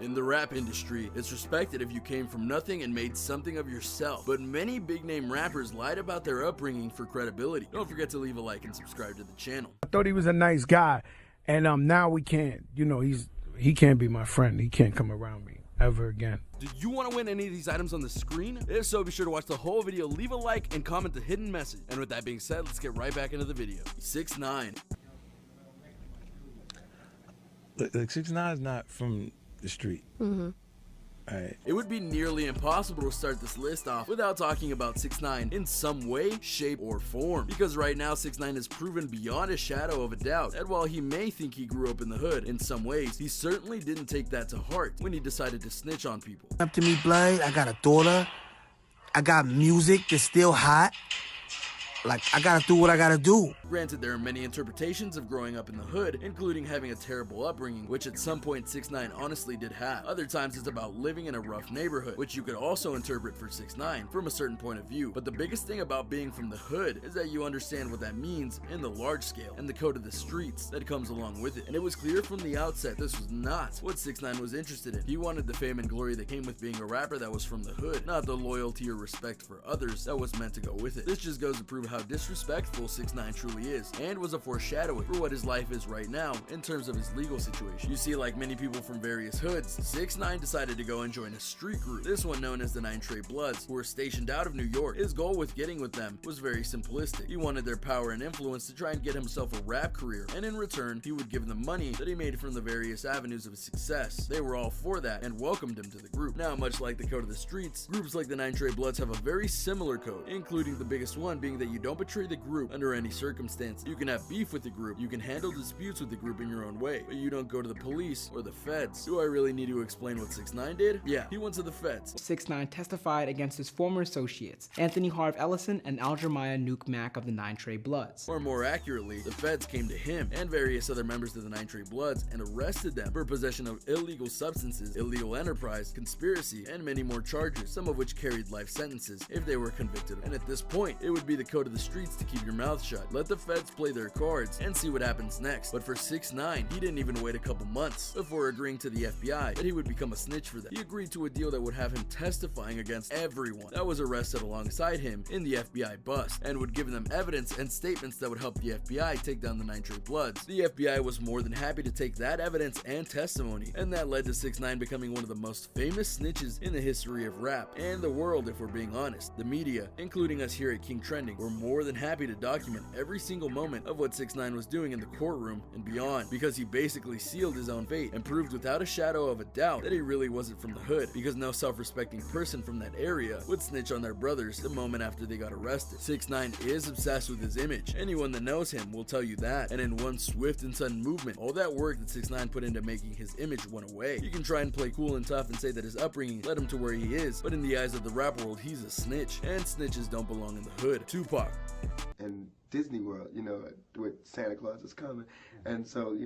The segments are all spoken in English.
In the rap industry, it's respected if you came from nothing and made something of yourself, but many big name rappers lied about their upbringing for credibility. Don't forget to leave a like and subscribe to the channel. I thought he was a nice guy, and now we can't, he can't be my friend. He can't come around me ever again. Do you want to win any of these items on the screen? If so, be sure to watch the whole video, leave a like, and comment the hidden message. And with that being said, let's get right back into the video. 6ix9ine. Look, 6ix9ine is not from the street. Right. It would be nearly impossible to start this list off without talking about 6ix9ine in some way, shape, or form. Because right now, 6ix9ine has proven beyond a shadow of a doubt that while he may think he grew up in the hood in some ways, he certainly didn't take that to heart when he decided to snitch on people. Up to me, blood. I got a daughter. I got music that's still hot. Like, I gotta do what I gotta do. Granted, there are many interpretations of growing up in the hood, including having a terrible upbringing, which at some point 6ix9ine honestly did have. Other times it's about living in a rough neighborhood, which you could also interpret for 6ix9ine from a certain point of view. But the biggest thing about being from the hood is that you understand what that means in the large scale, and the code of the streets that comes along with it. And it was clear from the outset this was not what 6ix9ine was interested in. He wanted the fame and glory that came with being a rapper that was from the hood, not the loyalty or respect for others that was meant to go with it. This just goes to prove how disrespectful 6ix9ine truly is, and was a foreshadowing for what his life is right now in terms of his legal situation. You see, like many people from various hoods, 6ix9ine decided to go and join a street group, this one known as the 9 Trey Bloods, who were stationed out of New York. His goal with getting with them was very simplistic. He wanted their power and influence to try and get himself a rap career, and in return, he would give them money that he made from the various avenues of his success. They were all for that and welcomed him to the group. Now, much like the code of the streets, groups like the 9 Trey Bloods have a very similar code, including the biggest one being that you don't betray the group under any circumstance. You can have beef with the group, you can handle disputes with the group in your own way, but you don't go to the police or the feds. Do I really need to explain what 6ix9ine did? Yeah, he went to the feds. 6ix9ine testified against his former associates, Anthony Harv Ellison and Aljamiah Nuke Mack of the 9 Trey Bloods. Or more accurately, the feds came to him and various other members of the 9 Trey Bloods and arrested them for possession of illegal substances, illegal enterprise, conspiracy, and many more charges, some of which carried life sentences if they were convicted. And at this point, it would be the code of the streets to keep your mouth shut. Let the feds play their cards and see what happens next. But for 6ix9ine, he didn't even wait a couple months before agreeing to the FBI that he would become a snitch for them. He agreed to a deal that would have him testifying against everyone that was arrested alongside him in the FBI bust, and would give them evidence and statements that would help the FBI take down the 9 Trey Bloods. The FBI was more than happy to take that evidence and testimony, and that led to 6ix9ine becoming one of the most famous snitches in the history of rap and the world, if we're being honest. The media, including us here at King Trending, were more than happy to document every single moment of what 6ix9ine was doing in the courtroom and beyond, because he basically sealed his own fate and proved without a shadow of a doubt that he really wasn't from the hood, because no self-respecting person from that area would snitch on their brothers the moment after they got arrested. 6ix9ine is obsessed with his image. Anyone that knows him will tell you that, and in one swift and sudden movement, all that work that 6ix9ine put into making his image went away. You can try and play cool and tough and say that his upbringing led him to where he is, but in the eyes of the rap world, he's a snitch, and snitches don't belong in the hood. Tupac. And Disney World, with Santa Claus is coming. And so,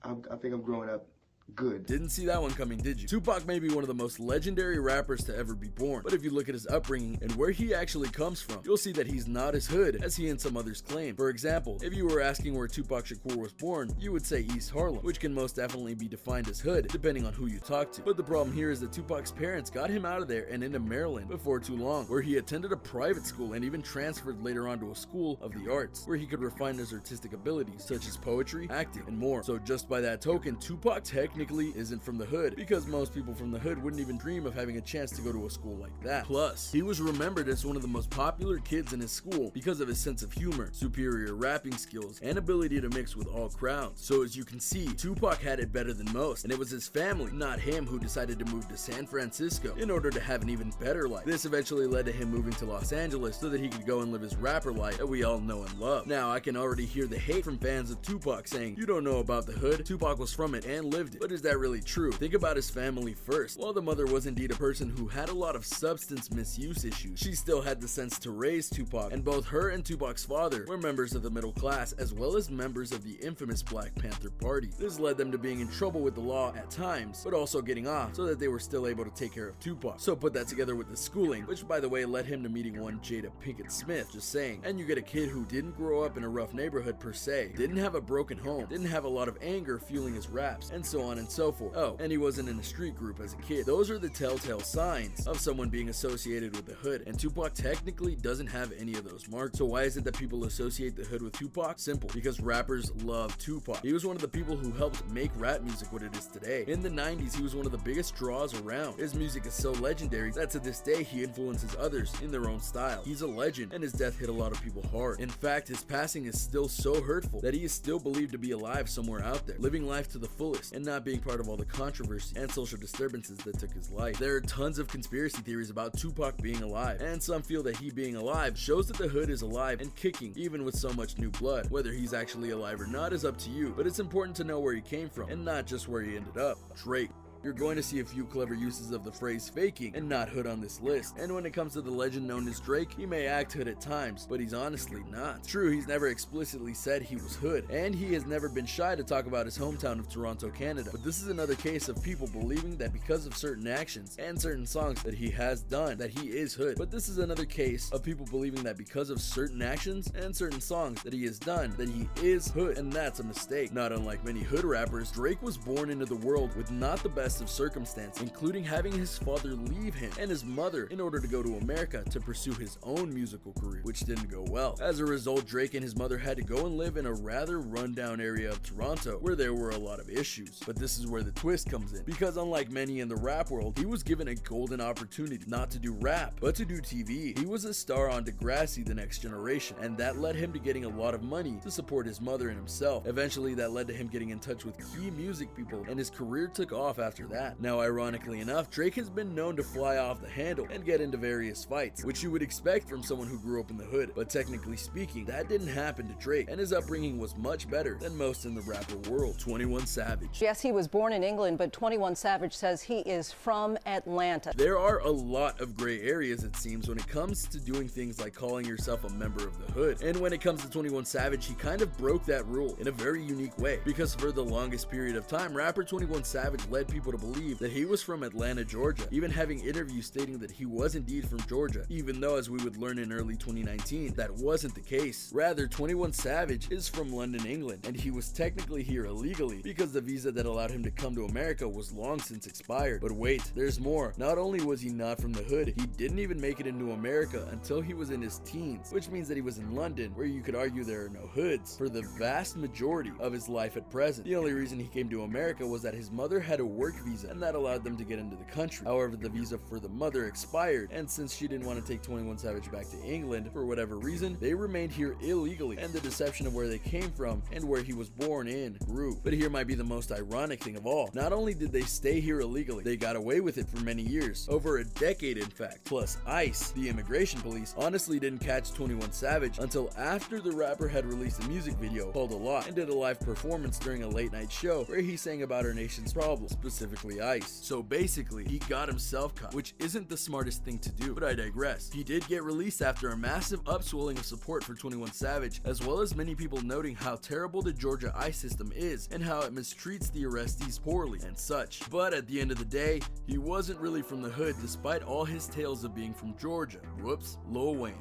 I think I'm growing up good. Didn't see that one coming, did you? Tupac may be one of the most legendary rappers to ever be born, but if you look at his upbringing and where he actually comes from, you'll see that he's not as hood as he and some others claim. For example, if you were asking where Tupac Shakur was born, you would say East Harlem, which can most definitely be defined as hood, depending on who you talk to. But the problem here is that Tupac's parents got him out of there and into Maryland before too long, where he attended a private school and even transferred later on to a school of the arts, where he could refine his artistic abilities, such as poetry, acting, and more. So just by that token, Tupac technically isn't from the hood, because most people from the hood wouldn't even dream of having a chance to go to a school like that. Plus, he was remembered as one of the most popular kids in his school because of his sense of humor, superior rapping skills, and ability to mix with all crowds. So as you can see, Tupac had it better than most, and it was his family, not him, who decided to move to San Francisco in order to have an even better life. This eventually led to him moving to Los Angeles so that he could go and live his rapper life that we all know and love. Now, I can already hear the hate from fans of Tupac saying, "You don't know about the hood. Tupac was from it and lived it." But is that really true? Think about his family first. While the mother was indeed a person who had a lot of substance misuse issues, she still had the sense to raise Tupac, and both her and Tupac's father were members of the middle class, as well as members of the infamous Black Panther Party. This led them to being in trouble with the law at times, but also getting off so that they were still able to take care of Tupac. So put that together with the schooling, which by the way led him to meeting one Jada Pinkett Smith, just saying, and you get a kid who didn't grow up in a rough neighborhood per se, didn't have a broken home, didn't have a lot of anger fueling his raps, and so on on and so forth. Oh, and he wasn't in a street group as a kid. Those are the telltale signs of someone being associated with the hood, and Tupac technically doesn't have any of those marks. So why is it that people associate the hood with Tupac? Simple, because rappers love Tupac. He was one of the people who helped make rap music what it is today. In the 90s, he was one of the biggest draws around. His music is so legendary that to this day he influences others in their own style. He's a legend, and his death hit a lot of people hard. In fact, his passing is still so hurtful that he is still believed to be alive somewhere out there, living life to the fullest and not being part of all the controversy and social disturbances that took his life. There are tons of conspiracy theories about Tupac being alive, and some feel that he being alive shows that the hood is alive and kicking even with so much new blood. Whether he's actually alive or not is up to you, but it's important to know where he came from and not just where he ended up. Drake. You're going to see a few clever uses of the phrase faking and not hood on this list. And when it comes to the legend known as Drake, he may act hood at times, but he's honestly not. True, he's never explicitly said he was hood, and he has never been shy to talk about his hometown of Toronto, Canada. But this is another case of people believing that because of certain actions and certain songs that he has done, that he is hood. But this is another case of people believing that because of certain actions and certain songs that he has done, that he is hood, and that's a mistake. Not unlike many hood rappers, Drake was born into the world with not the best of circumstance, including having his father leave him and his mother in order to go to America to pursue his own musical career, which didn't go well. As a result, Drake and his mother had to go and live in a rather rundown area of Toronto where there were a lot of issues. But this is where the twist comes in, because unlike many in the rap world, he was given a golden opportunity not to do rap, but to do TV. He was a star on Degrassi: The Next Generation, and that led him to getting a lot of money to support his mother and himself. Eventually, that led to him getting in touch with key music people, and his career took off after that. Now, ironically enough, Drake has been known to fly off the handle and get into various fights, which you would expect from someone who grew up in the hood, but technically speaking, that didn't happen to Drake, and his upbringing was much better than most in the rapper world. 21 Savage. Yes, he was born in England, but 21 Savage says he is from Atlanta. There are a lot of gray areas, it seems, when it comes to doing things like calling yourself a member of the hood, and when it comes to 21 Savage, he kind of broke that rule in a very unique way, because for the longest period of time, rapper 21 Savage led people to believe that he was from Atlanta, Georgia, even having interviews stating that he was indeed from Georgia, even though, as we would learn in early 2019, that wasn't the case. Rather, 21 Savage is from London, England, and he was technically here illegally because the visa that allowed him to come to America was long since expired. But wait, there's more. Not only was he not from the hood, he didn't even make it into America until he was in his teens, which means that he was in London, where you could argue there are no hoods, for the vast majority of his life at present. The only reason he came to America was that his mother had a work visa, and that allowed them to get into the country. However, the visa for the mother expired, and since she didn't want to take 21 Savage back to England for whatever reason, they remained here illegally, and the deception of where they came from and where he was born in grew. But here might be the most ironic thing of all. Not only did they stay here illegally, they got away with it for many years, over a decade in fact. Plus, ICE, the immigration police, honestly didn't catch 21 Savage until after the rapper had released a music video called A Lot and did a live performance during a late night show where he sang about our nation's problems, specifically ICE. So basically, he got himself caught, which isn't the smartest thing to do, but I digress. He did get released after a massive upswelling of support for 21 Savage, as well as many people noting how terrible the Georgia ICE system is and how it mistreats the arrestees poorly and such. But at the end of the day, he wasn't really from the hood despite all his tales of being from Georgia. Whoops, Lil Wayne.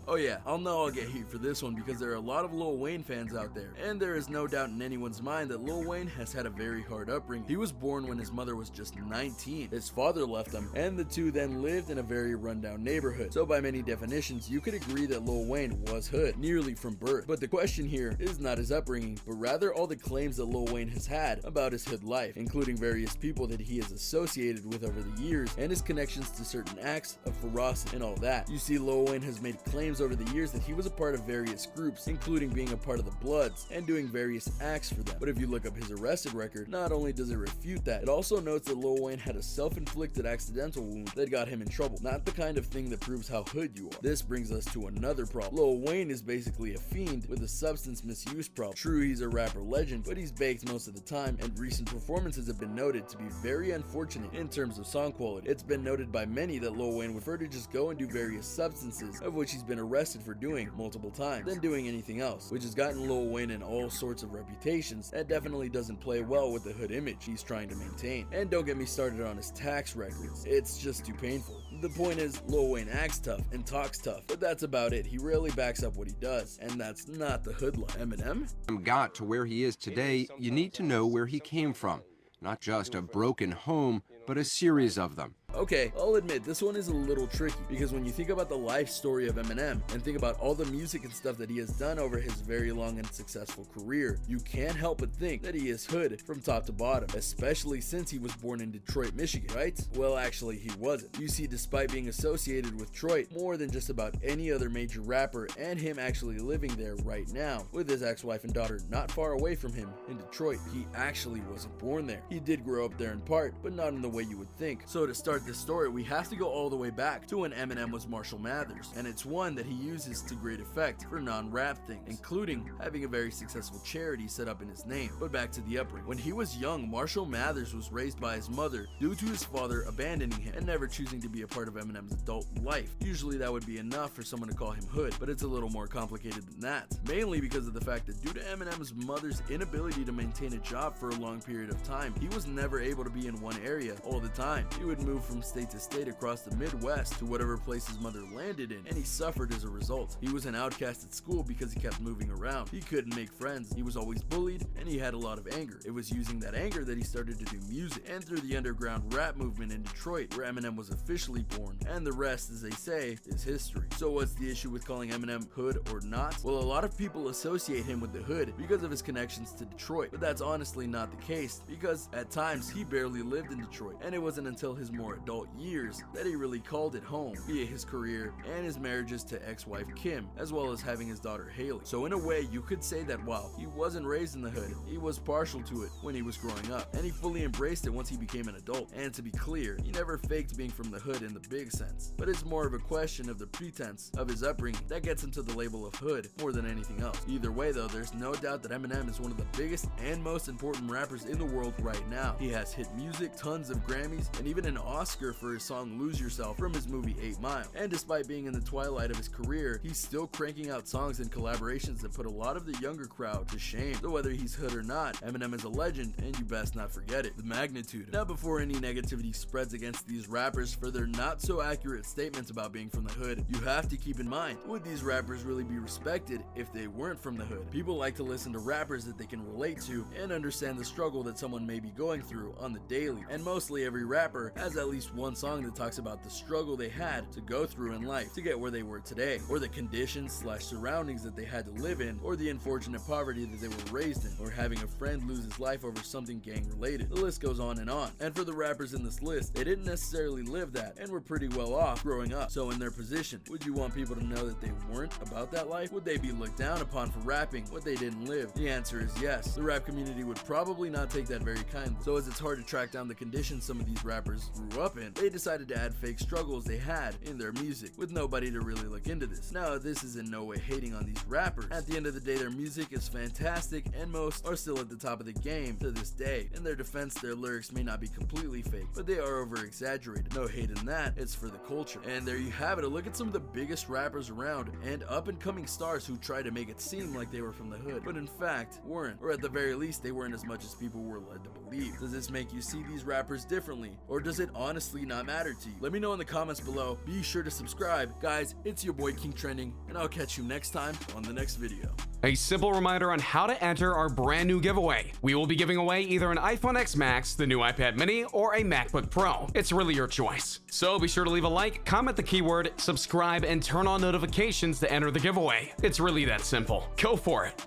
Oh yeah, I'll know I'll get heat for this one because there are a lot of Lil Wayne fans out there, and there is no doubt in anyone's mind that Lil Wayne has had a very hard upbringing. He was born when his mother was just 19. His father left him, and the two then lived in a very rundown neighborhood. So by many definitions, you could agree that Lil Wayne was hood, nearly from birth. But the question here is not his upbringing, but rather all the claims that Lil Wayne has had about his hood life, including various people that he is associated with over the years, and his connections to certain acts of ferocity and all that. You see, Lil Wayne has made claims over the years that he was a part of various groups, including being a part of the Bloods and doing various acts for them. But if you look up his arrested record, not only does it refute that, it also notes that Lil Wayne had a self-inflicted accidental wound that got him in trouble, not the kind of thing that proves how hood you are. This brings us to another problem. Lil Wayne is basically a fiend with a substance misuse problem. True, he's a rapper legend, but he's baked most of the time, and recent performances have been noted to be very unfortunate in terms of song quality. It's been noted by many that Lil Wayne would prefer to just go and do various substances, of which he's been arrested for doing multiple times, than doing anything else, which has gotten Lil Wayne in all sorts of reputations that definitely doesn't play well with the hood image he's trying to maintain. And don't get me started on his tax records, it's just too painful. The point is, Lil Wayne acts tough and talks tough, but that's about it. He rarely backs up what he does, and that's not the hood life. Eminem? Got to where he is today, you need to know where he came from. not just a broken home, but a series of them. Okay, I'll admit this one is a little tricky because when you think about the life story of Eminem and think about all the music and stuff that he has done over his very long and successful career, you can't help but think that he is hood from top to bottom, especially since he was born in Detroit, Michigan, right? Well, actually he wasn't. You see, despite being associated with Detroit more than just about any other major rapper and him actually living there right now with his ex-wife and daughter not far away from him in Detroit, he actually wasn't born there. He did grow up there in part, but not in the way you would think. So to start this story, we have to go all the way back to when Eminem was Marshall Mathers, and it's one that he uses to great effect for non-rap things, including having a very successful charity set up in his name. But back to the upbringing. When he was young, Marshall Mathers was raised by his mother due to his father abandoning him and never choosing to be a part of Eminem's adult life. Usually that would be enough for someone to call him hood, but it's a little more complicated than that, mainly because of the fact that due to Eminem's mother's inability to maintain a job for a long period of time, he was never able to be in one area all the time. He would move from state to state across the Midwest to whatever place his mother landed in, and he suffered as a result. He was an outcast at school because he kept moving around. He couldn't make friends, he was always bullied, and he had a lot of anger. It was using that anger that he started to do music, and through the underground rap movement in Detroit, where Eminem was officially born, and the rest, as they say, is history. So what's the issue with calling Eminem hood or not? Well, a lot of people associate him with the hood because of his connections to Detroit, but that's honestly not the case, because at times he barely lived in Detroit, and it wasn't until his more adult years that he really called it home, via his career and his marriages to ex-wife Kim, as well as having his daughter Haley. So in a way, you could say that while he wasn't raised in the hood, he was partial to it when he was growing up, and he fully embraced it once he became an adult. And to be clear, he never faked being from the hood in the big sense, but it's more of a question of the pretense of his upbringing that gets him to the label of hood more than anything else. Either way though, there's no doubt that Eminem is one of the biggest and most important rappers in the world right now. He has hit music, tons of Grammys, and even an Oscar for his song Lose Yourself from his movie 8 Mile. And despite being in the twilight of his career, he's still cranking out songs and collaborations that put a lot of the younger crowd to shame. So whether he's hood or not, Eminem is a legend, and you best not forget it. The magnitude. Now, before any negativity spreads against these rappers for their not so accurate statements about being from the hood, you have to keep in mind, would these rappers really be respected if they weren't from the hood? People like to listen to rappers that they can relate to and understand the struggle that someone may be going through on the daily, and mostly every rapper has at least one song that talks about the struggle they had to go through in life to get where they were today, or the conditions/surroundings that they had to live in, or the unfortunate poverty that they were raised in, or having a friend lose his life over something gang related. The list goes on. And for the rappers in this list, they didn't necessarily live that and were pretty well off growing up. So in their position, would you want people to know that they weren't about that life? Would they be looked down upon for rapping what they didn't live? The answer is yes. The rap community would probably not take that very kindly. So as it's hard to track down the conditions some of these rappers grew up in, they decided to add fake struggles they had in their music, with nobody to really look into this. Now, this is in no way hating on these rappers. At the end of the day, their music is fantastic, and most are still at the top of the game to this day. In their defense, their lyrics may not be completely fake, but they are over exaggerated. No hate in that, it's for the culture. And there you have it, a look at some of the biggest rappers around and up and coming stars who try to make it seem like they were from the hood, but in fact weren't, or at the very least they weren't as much as people were led to believe. Does this make you see these rappers differently, or does it honestly not matter to you? Let me know in the comments below. Be sure to subscribe. Guys, it's your boy King Trending, and I'll catch you next time on the next video. A simple reminder on how to enter our brand new giveaway. We will be giving away either an iPhone X Max, the new iPad Mini, or a MacBook Pro. It's really your choice. So be sure to leave a like, comment the keyword, subscribe, and turn on notifications to enter the giveaway. It's really that simple. Go for it.